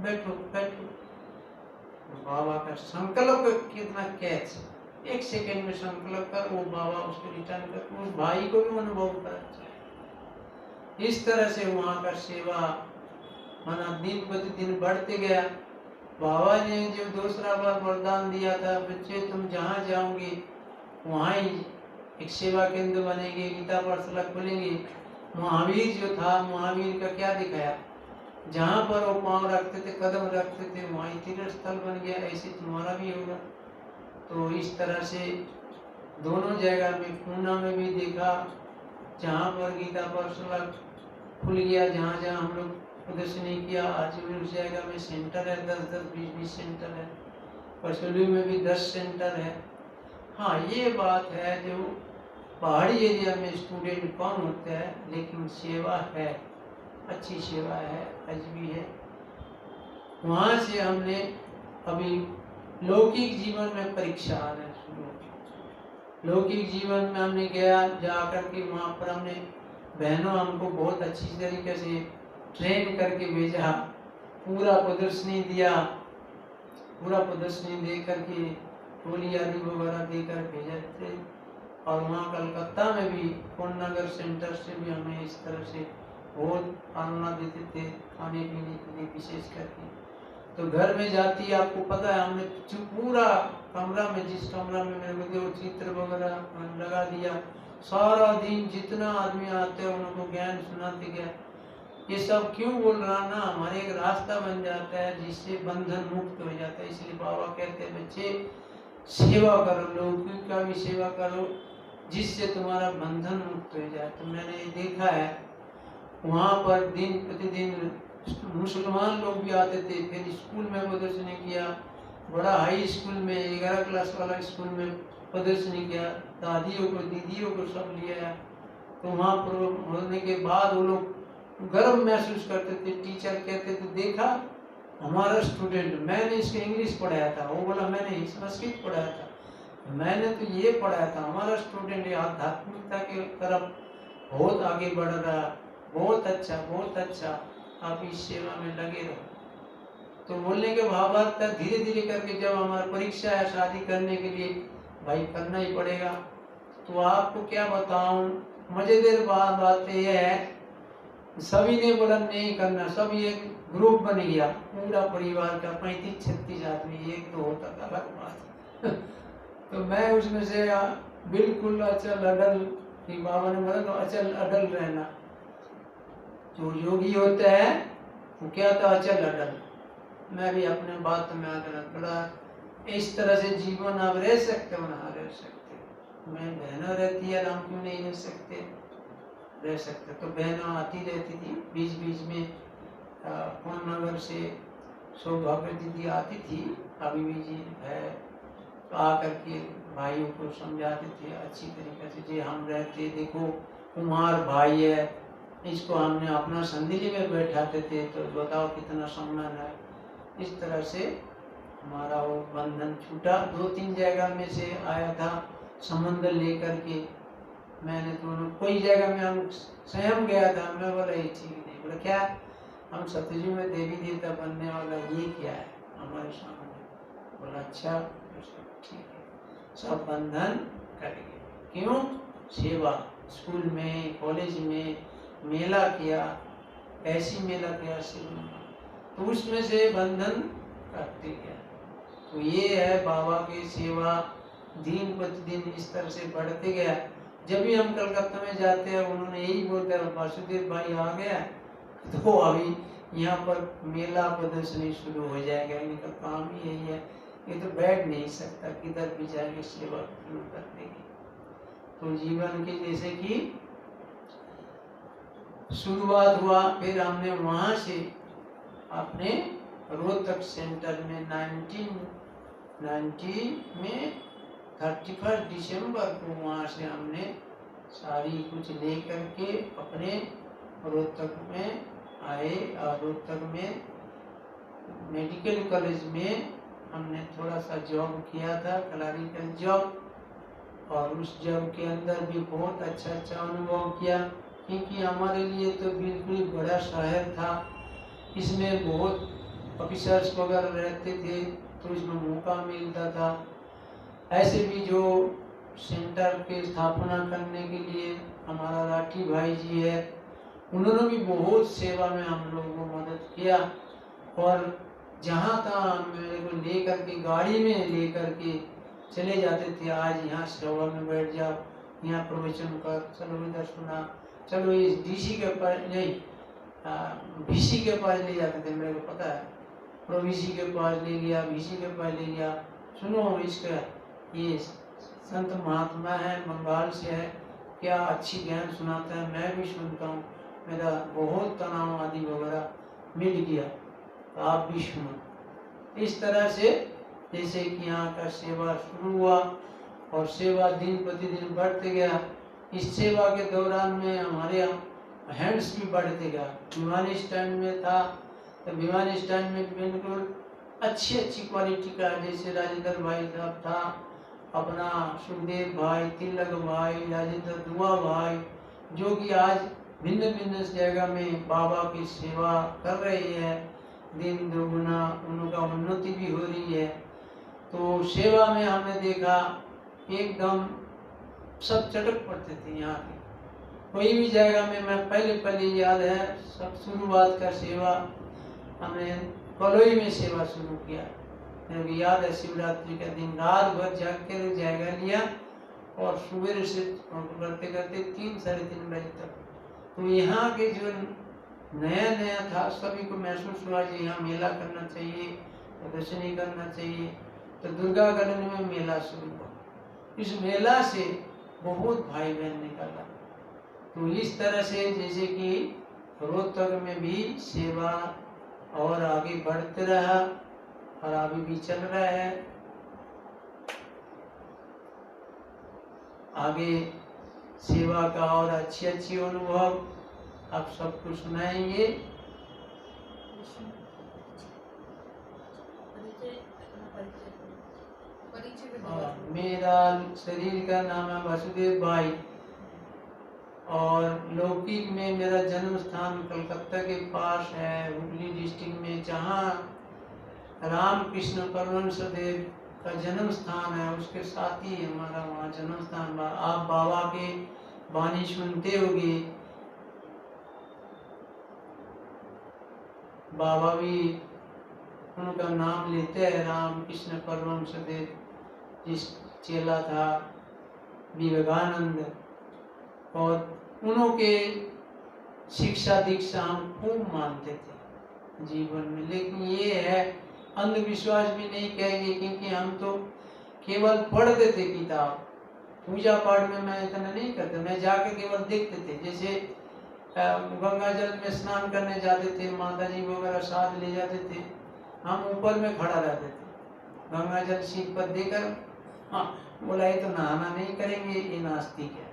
बैठो बैठो। बाबा का संकल्प कितना कैच, 1 सेकंड में संकल्प कर, वो बाबा उसको रिटर्न कर, उस भाई को भी अनुभव करा। इस तरह से वहाँ का सेवा माना दिन प्रतिदिन बढ़ते गया। बाबा ने जो दूसरा बार वरदान दिया था, बच्चे तुम जहाँ जाओगे वहाँ ही एक सेवा केंद्र बनेंगे, गीता पाठशाला खोलेंगे। महावीर जो था, महावीर का क्या दिखाया, जहाँ पर वो पाँव रखते थे, कदम रखते थे, वहीं तीर्थ स्थल बन गया। ऐसे तुम्हारा भी होगा। तो इस तरह से दोनों जगह में, पूना में भी देखा, जहाँ पर गीता पाठशाला खुल गया, जहाँ जहाँ हम लोग प्रदर्शनी किया, आज भी उस जगह में सेंटर है, 10-10, 20-20 सेंटर है। कसौली में भी 10 सेंटर है। हाँ ये बात है, जो पहाड़ी एरिया में स्टूडेंट कम होते हैं, लेकिन सेवा है, अच्छी सेवा है, आज भी है। वहाँ से हमने अभी लौकिक जीवन में परीक्षा आना शुरू। लौकिक जीवन में हमने गया, जाकर के वहाँ पर हमने बहनों हमको बहुत अच्छी तरीके से ट्रेन करके भेजा, पूरा प्रदर्शनी दिया, पूरा प्रदर्शनी दे करके टोली आदि वगैरह देकर भेजे थे। और वहाँ कलकत्ता में भी कोन्नगर सेंटर से भी हमें इस तरह से बहुत आनंद देते थे, खाने पीने के लिए विशेष करके। तो घर में जाती, आपको पता है, हमने जो पूरा कमरा में, जिस कमरा में मेरे को जो चित्र वगैरह लगा दिया, सारा दिन जितना आदमी आते हैं उनको ज्ञान सुनाते गया। ये सब क्यों बोल रहा ना, हमारे एक रास्ता बन जाता है जिससे बंधन मुक्त हो जाता है। इसलिए बाबा कहते हैं बच्चे सेवा करो, लोगों का भी सेवा करो जिससे तुम्हारा बंधन मुक्त हो जाए। तो मैंने देखा है वहाँ पर दिन प्रतिदिन मुसलमान लोग भी आते थे, फिर स्कूल में प्रदर्शनी किया, बड़ा हाई स्कूल में 11 क्लास वाला स्कूल में प्रदर्शनी किया, दादियों को दीदियों को सब लिया। तो वहाँ पर होने के बाद वो लोग गर्व महसूस करते थे। टीचर कहते थे देखा हमारा स्टूडेंट, मैंने इसको इंग्लिश पढ़ाया था, वो बोला मैंने संस्कृत पढ़ाया था, मैंने तो ये पढ़ाया था, हमारा स्टूडेंट आध्यात्मिकता की तरफ बहुत आगे बढ़ रहा, बहुत अच्छा, आप इस सेवा में लगे रहो। तो बोलने के भावार्थ था धीरे धीरे करके जब हमारा परीक्षा है शादी करने के लिए, भाई करना ही पड़ेगा। तो आपको क्या बताऊं, मजेदार बात यह है सभी ने बोला नहीं करना, सब एक ग्रुप बन गया पूरा परिवार का 35-36 आदमी, एक तो होता था अलग बात तो मैं उसमें से बिल्कुल अचल अडल, बाबा ने बोला तो अचल अडल रहना। जो योगी होता है वो क्या था, अचल अडल। मैं भी अपने बात में आकर बड़ा इस तरह से जीवन आप रह सकते हो ना, रह सकते। मैं बहना रहती है, हम क्यों नहीं रह सकते, रह सकते। तो बहना आती रहती थी बीच बीच में, पूर्णनगर से सौभाग्य दीदी आती थी, अभी भी जी है, तो आकर के भाइयों को समझाते थे अच्छी तरीके से, जी हम रहते देखो कुमार भाई है, इसको हमने अपना संदिली में बैठाते थे, तो बताओ कितना सम्मान है। इस तरह से हमारा वो बंधन छूटा। 2-3 जगह में से आया था समंदर लेकर के, मैंने दोनों कोई जगह में हम स्वयं गया था, मैं बोला ये ठीक नहीं, बोला क्या, हम सतयुग में देवी देवता बनने वाला, ये क्या है हमारे सामने, बोला अच्छा ठीक है, सब बंधन करेंगे। क्यों, सेवा, स्कूल में कॉलेज में मेला किया, ऐसी मेला किया तो उसमें से बंधन करते गया। तो ये है बाबा की सेवा, दिन प्रतिदिन इस तरह से बढ़ते गया। जब भी हम कलकत्ता में जाते हैं उन्होंने यही बोलते हैं वासुदेव भाई आ गया, तो अभी यहाँ पर मेला प्रदर्शनी शुरू हो जाएगा, इनका काम ही यही है, ये तो बैठ नहीं सकता, किधर भी जाके सेवा शुरू कर देगी। तो जीवन के जैसे कि शुरुआत हुआ, फिर हमने वहाँ से अपने रोहतक सेंटर में 1990 में 31 दिसंबर को वहाँ से हमने सारी कुछ ले करके अपने रोहतक में आए, और रोहतक में मेडिकल कॉलेज में हमने थोड़ा सा जॉब किया था, क्लरिकल जॉब, और उस जॉब के अंदर भी बहुत अच्छा अनुभव किया, क्योंकि हमारे लिए तो बिल्कुल बड़ा शहर था, इसमें बहुत ऑफिसर्स वगैरह रहते थे, तो इसमें मौका मिलता था। ऐसे भी जो सेंटर के स्थापना करने के लिए हमारा राठी भाई जी है, उन्होंने भी बहुत सेवा में हम लोगों को मदद किया, और जहाँ तहाँ मेरे को लेकर के गाड़ी में लेकर के चले जाते थे, आज यहाँ सेवा में बैठ जाओ, यहाँ प्रवचन कर, चलो इधर सुना, चलो इस डीसी के पास नहीं वीसी के पास ले जाते थे, मेरे को पता है, प्रोवीसी के पास ले गया, वीसी के पास ले गया, सुनो इसका ये संत महात्मा है, बंगाल से है, क्या अच्छी ज्ञान सुनाता है, मैं भी सुनता हूँ, मेरा बहुत तनाव आदि वगैरह मिल गया, तो आप भी सुनो। इस तरह से जैसे कि यहाँ का सेवा शुरू हुआ, और सेवा दिन प्रतिदिन बढ़ते गया। इस सेवा के दौरान में हमारे हैंड्स भी बढ़ते गया। विमान स्टैंड में था, तो विमान स्टैंड में बिल्कुल अच्छी क्वालिटी का, जैसे राजेंद्र भाई साहब था, अपना सुखदेव भाई, तिलक भाई, राजेंद्र दुआ भाई, जो कि आज भिन्न भिन्न जगह में बाबा की सेवा कर रहे हैं, दिन दोगुना उनका उन्नति भी हो रही है। तो सेवा में हमने देखा एकदम सब चटक पड़ते थे यहाँ के, कोई भी जगह में। मैं पहले याद है सब शुरुआत का सेवा हमने कलोई में सेवा शुरू किया, मेरे को याद है, शिवरात्रि का दिन रात भर जाग कर जाएगा लिया, और सुबह से करते करते 3-3:30 बजे तक। तो यहाँ के जो नया नया था, सभी को महसूस हुआ कि यहाँ मेला करना चाहिए, प्रदर्शनी करना चाहिए। तो दुर्गा गार्डन में मेला शुरू हुआ। इस मेला से बहुत भाई बहन निकला। तो इस तरह से जैसे कि रोहतक में भी सेवा और आगे बढ़ते रहा और अभी भी चल रहा है। आगे सेवा का और अच्छे अच्छे अनुभव आप सबको सुनाएंगे। मेरा शरीर का नाम है वासुदेव भाई और लौकिक में मेरा जन्म स्थान कलकत्ता के पास है, हुगली डिस्ट्रिक्ट में, जहाँ रामकृष्ण परमहंस देव का जन्म स्थान है, उसके साथ ही हमारा वहाँ जन्म स्थान। आप बाबा के वाणी सुनते होंगे, बाबा भी उनका नाम लेते हैं, रामकृष्ण परमहंस देव। जिस चेला था विवेकानंद, और उनके शिक्षा दीक्षा हम खूब मानते थे जीवन में। लेकिन ये है, अंधविश्वास भी नहीं कहेंगे, क्योंकि हम तो केवल पढ़ते थे किताब, पूजा पाठ में मैं इतना नहीं करता, मैं जाके केवल देखते थे। जैसे गंगा जल में स्नान करने जाते थे, माता जी वगैरह साथ ले जाते थे, हम ऊपर में खड़ा रहते थे, गंगा जल सिर पर देकर, हाँ बोला ये तो नहाना नहीं करेंगे, ये नास्तिक है।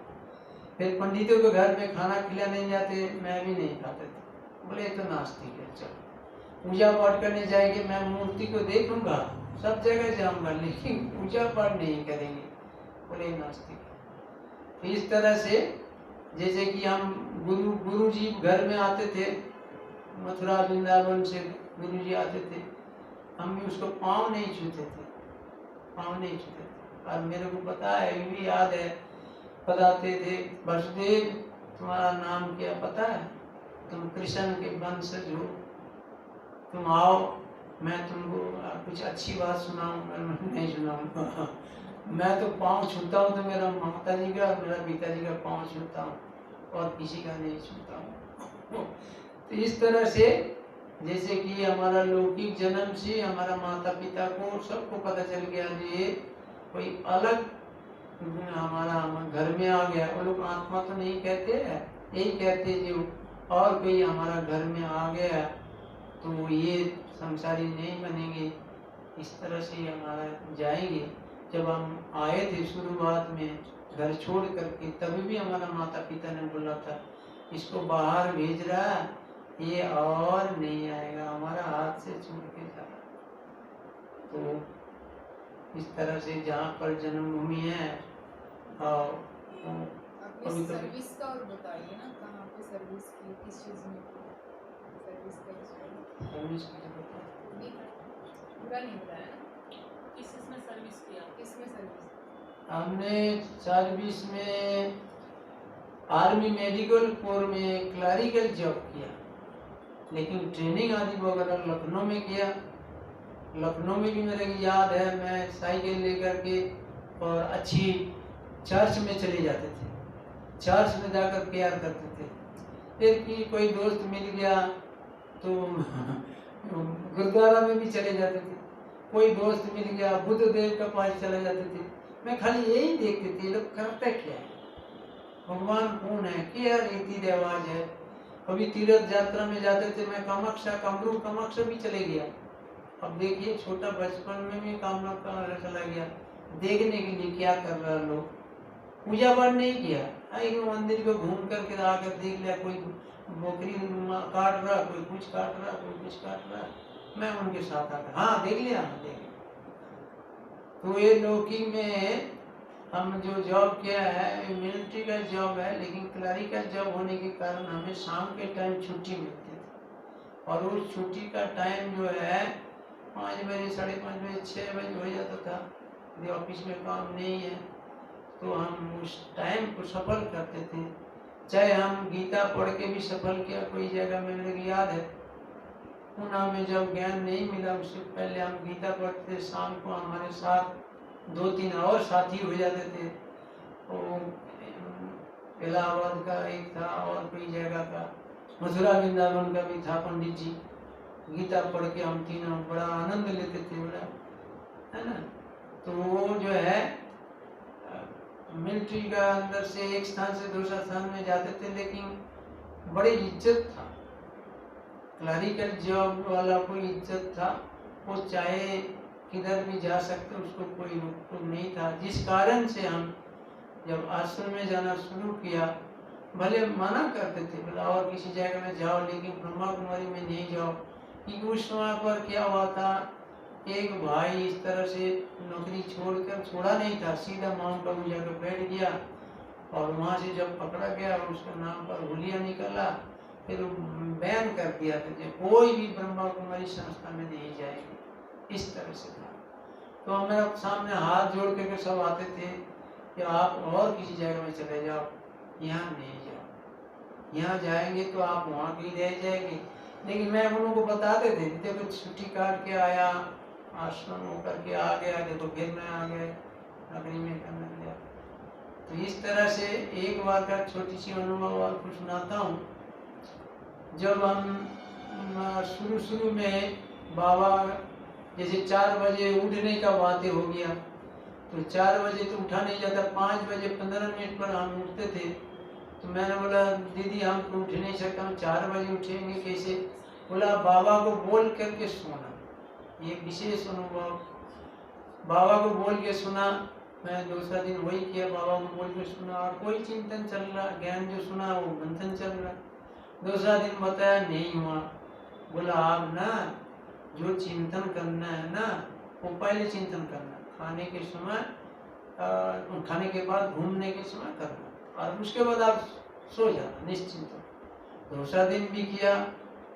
फिर पंडितों के घर में खाना खिलाने जाते, मैं भी नहीं खाते थे, बोले ये तो नास्तिक है। चलो पूजा पाठ करने जाएंगे, मैं मूर्ति को देखूंगा, सब जगह जाऊंगा, लेकिन पूजा पाठ नहीं करेंगे, बोले नास्तिक है। तो इस तरह से जैसे कि हम गुरु जी घर में आते थे, मथुरा वृंदावन से गुरु जी आते थे, हम भी उसको पाँव नहीं छूते थे, पाँव नहीं छूते थे। और मेरे को पता है, ये भी याद है, बताते थे, वसुदेव तुम्हारा नाम क्या पता है, तुम कृष्ण के वंशज हो, तुम आओ मैं तुमको कुछ अच्छी बात सुनाऊं। मैं नहीं सुनाऊंगा, मैं तो पाँव छूता हूँ, तो मेरा माता जी का और मेरा पिताजी का पाँव छूता हूँ, और किसी का नहीं छूता हूँ। तो इस तरह से जैसे कि हमारा लौकिक जन्म से हमारा माता पिता को सबको पता चल गया, ये कोई अलग हमारा घर में आ गया। वो लोग आत्मा तो नहीं कहते हैं, यही कहते जो और कोई हमारा घर में आ गया तो ये संसारी नहीं बनेंगे, इस तरह से हमारा जाएंगे। जब हम आए थे शुरुआत में घर छोड़ करके, तभी भी हमारा माता पिता ने बोला था इसको बाहर भेज रहा है, ये और नहीं आएगा, हमारा हाथ से छूट के जा। तो इस तरह से जहाँ पर जन्मभूमि है, और सर्विस का और बताइए ना, कहाँ पे सर्विस की, किस चीज़ में सर्विस का, सर्विस पूरा नहीं बताया ना, किस चीज़ में सर्विस किया, किसमें सर्विस? हमने सर्विस में आर्मी मेडिकल कोर में क्लरिकल जॉब किया, लेकिन ट्रेनिंग आदि वगैरह लखनऊ में किया। लखनऊ में भी मेरे को याद है, मैं साइकिल लेकर के और अच्छी चर्च में चले जाते थे, चर्च में जाकर प्यार करते थे। फिर कि कोई दोस्त मिल गया तो गुरुद्वारा में भी चले जाते थे, कोई दोस्त मिल गया बुद्ध देव के पास चले जाते थे। मैं खाली यही देखते थे, लोग करते क्या है, भगवान कौन है, क्या रीति रिवाज है। कभी तीर्थ यात्रा में जाते थे, मैं कामाख्या कामरूप कामाख्या भी चले गया। अब देखिए छोटा बचपन में भी कामाख्या चला गया देखने के लिए, क्या कर रहा लोग, पूजा पाठ नहीं किया, एक मंदिर को घूम करके आकर देख लिया, कोई बकरी काट रहा, कोई कुछ काट रहा, कोई कुछ काट रहा, मैं उनके साथ आ गया, हाँ देख लिया, देख लिया। तो ये लौकिक में हम जो जॉब किया है मिलिट्री का जॉब है, लेकिन क्लरिकल जॉब होने के कारण हमें शाम के टाइम छुट्टी मिलती थी, और उस छुट्टी का टाइम जो है 5 बजे, 5:30 बजे, 6 बजे हो जाता था। यदि ऑफिस में काम नहीं है तो हम उस टाइम को सफल करते थे। चाहे हम गीता पढ़ के भी सफल किया, कोई जगह में मेरे को याद है पुणे में जब ज्ञान नहीं मिला, उससे पहले हम गीता पढ़ते, शाम को हमारे साथ 2-3 और साथी हो जाते थे। तो इलाहाबाद का एक था और कोई जगह का, मथुरा वृंदावन का भी था पंडित जी, गीता पढ़ के हम तीनों बड़ा आनंद लेते थे, बड़ा, है ना। तो वो जो है मिलिट्री का अंदर से एक स्थान से दूसरा स्थान में जाते थे, लेकिन बड़ी इज्जत था, क्लरिकल जॉब वाला कोई इज्जत था, वो चाहे किधर भी जा सकते, उसको कोई रोक टोक नहीं था। जिस कारण से हम जब आश्रम में जाना शुरू किया, भले मना करते थे, बोला और किसी जगह में जाओ, लेकिन ब्रह्मा कुमारी में नहीं जाओ, क्योंकि उस समय पर क्या हुआ था, एक भाई इस तरह से नौकरी छोड़ा नहीं था, सीधा माउंट आबू जाकर बैठ गया, और वहाँ से जब पकड़ा गया और उसका नाम पर हुलिया निकला, फिर बैन कर दिया था कि कोई भी ब्रह्मा कुमारी संस्था में नहीं जाएगी, इस तरह से था। तो हमारे सामने हाथ जोड़ के सब आते थे कि आप और किसी जगह में चले जाओ, यहाँ नहीं जाओ, यहाँ जाएंगे तो आप वहाँ भी रह जाएंगे। लेकिन मैं उन लोगों को बताते थे, देखो छुट्टी काट के आया, आश्रम होकर के आ गया, देखो फिर मैं आ गया नौकरी में करने गया। तो इस तरह से एक बार का छोटी सी अनुभव आपको सुनाता हूँ। जब हम शुरू में बाबा जैसे 4 बजे उठने का बातें हो गया, तो 4 बजे तो उठा नहीं जाता, 5 बजे 15 मिनट पर हम उठते थे। तो मैंने बोला दीदी हम तो उठ नहीं सकता, हम 4 बजे उठेंगे कैसे? बोला बाबा को बोल करके सोना। ये विशेष अनुभव, बाबा को बोल के सुना। मैं दूसरा दिन वही किया, बाबा को बोल के सुना, और कोई चिंतन चल रहा, ज्ञान जो सुना वो मंथन चल रहा। दूसरा दिन बताया नहीं हुआ, बोला आप ना जो चिंतन करना है ना, वो पहले चिंतन करना, खाने के समय, खाने के बाद घूमने के समय करना, और उसके बाद आप सो जाना निश्चिंत। दूसरा दिन भी किया,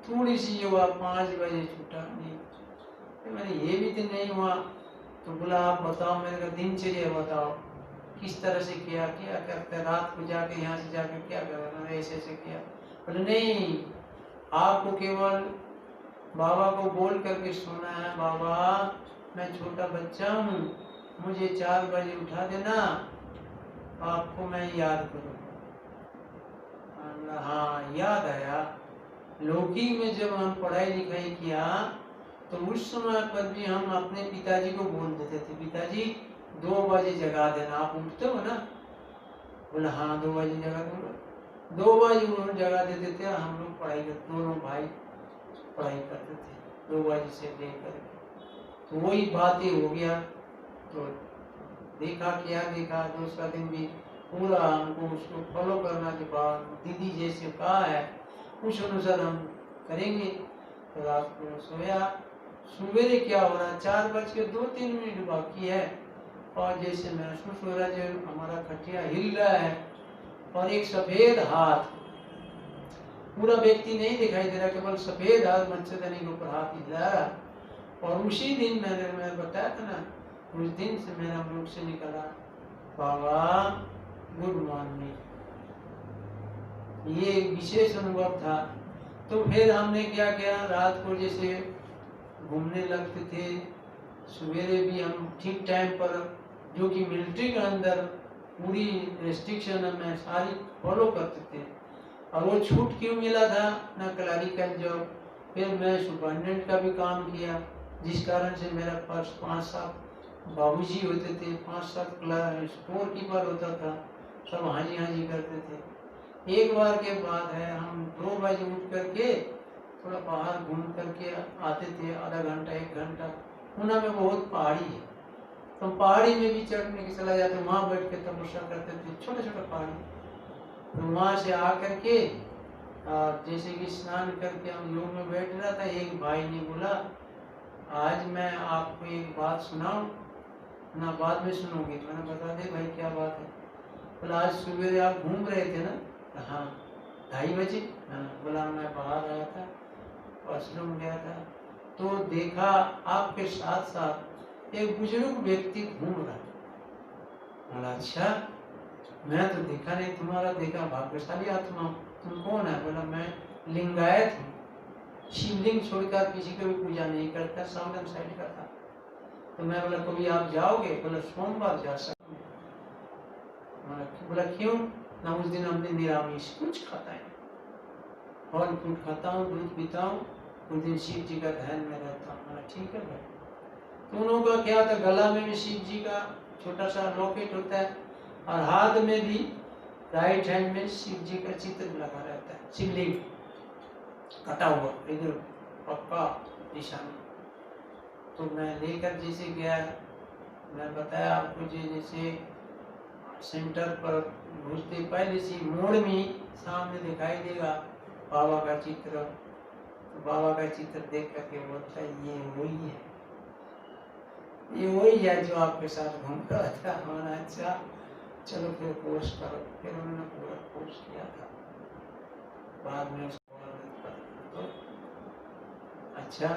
थोड़ी सी हुआ, 5 बजे छूटा नहीं, तो मैंने ये भी दिन नहीं हुआ। तो बोला आप बताओ, मेरे का दिनचर्या बताओ, किस तरह से किया, क्या करते, रात को जाके यहाँ से जाके क्या करना, ऐसे ऐसे किया। बोले नहीं, आपको केवल बाबा को बोल करके सोना है, बाबा मैं छोटा बच्चा हूँ, मुझे 4 बजे उठा देना, आपको मैं याद करूँगा। हाँ याद आया, लौकिक में जब हम पढ़ाई लिखाई किया तो उस समय पर भी हम अपने पिताजी को बोल देते थे, पिताजी 2 बजे जगा देना, आप उठते हो ना? बोला हाँ 2 बजे जगा दूंगा। 2 बजे उन्होंने जगा देते थे, हम लोग पढ़ाई करते, दोनों भाई पढ़ाई करते थे 2 बजे से लेकर। तो वही बातें हो गया। तो देखा क्या देखा, दूसरा दिन भी पूरा हमको उसको फॉलो करना के बाद दीदी जैसे कहा है उस अनुसार हम करेंगे। तो रात को सोया, सवेरे क्या हो रहा, 4:02 बाकी है, और जैसे महसूस हो रहा है जो हमारा खटिया हिल रहा है, और एक सफेद हाथ, पूरा व्यक्ति नहीं दिखाई दे रहा, केवल सफेद हाथ मच्छरदानी के ऊपर हाथ हिला रहा। और उसी दिन मैंने बताया था ना, उस दिन से मेरा मुख से निकला बाबा गुड मॉर्निंग। ये एक विशेष अनुभव था। तो फिर हमने क्या किया, रात को जैसे घूमने लगते थे, सवेरे भी हम ठीक टाइम पर, जो कि मिलिट्री के अंदर पूरी रेस्ट्रिक्शन हमें सारी फॉलो करते थे। और वो छूट क्यों मिला था ना, क्लरिकल जॉब, फिर मैं सुपरिटेंडेंट का भी काम किया, जिस कारण से मेरा पास 5-7 बाबूजी होते थे, 5-7 स्टोर कीपर होता था, सब हाजी हाजी करते थे। एक बार के बाद है हम 2 बजे उठ करके थोड़ा बाहर घूम करके आते थे, आधा घंटा 1 घंटा। पुणे में बहुत पहाड़ी है, तो पहाड़ी में भी चढ़ने के चला जाते, वहाँ बैठ के तपस्या करते थे, छोटे छोटे पहाड़ी। तो वहाँ से आ करके और जैसे कि स्नान करके हम योग में बैठ रहा था, एक भाई ने बोला आज मैं आपको एक बात सुनाऊं ना, बाद में सुनोगे? मैंने बता दे भाई क्या बात है। बोला आज सुबह आप घूम रहे थे ना? हाँ 2:30 बजे। हाँ। बोला मैं बाहर आया था, वॉशरूम गया था, तो देखा आपके साथ साथ एक बुजुर्ग व्यक्ति घूम रहा। बोला अच्छा, मैं तो देखा नहीं, तुम्हारा देखा, भाग्यशाली आत्मा हूँ। तुम कौन है? बोला मैं लिंगायत हूँ, शिवलिंग छोड़कर किसी को भी पूजा नहीं करता, साउदर्न साइड का था। तो मैं बोला कभी आप जाओगे? बोला सोमवार जा सकते। बोला क्यों? ना उस दिन हमने निरामिष कुछ खाता है। फल फ्रूट खाता हूँ, दूध पीता हूँ, उस दिन शिव जी का ध्यान में रहता हूँ। मैंने ठीक है भाई। तो उन लोगों का क्या होता है, गला में भी शिव जी का छोटा सा लॉकेट होता है और हाथ में भी राइट हैंड में शिव जी का चित्र लगा रहता है, शिवलिंग कटा हुआ इधर पक्का निशान। तो मैं लेकर जैसे गया, मैं बताया आपको जी, जैसे सेंटर पर घुसते पहले से मोड़ में सामने दिखाई देगा बाबा का चित्र। तो बाबा का चित्र देख करके बोलता है ये वही है, ये वही है जो आपके साथ घूम रहा था। हमारा अच्छा चलो फिर कोर्स करो। फिर उन्होंने पूरा कोर्स किया था, बाद में उसको तो अच्छा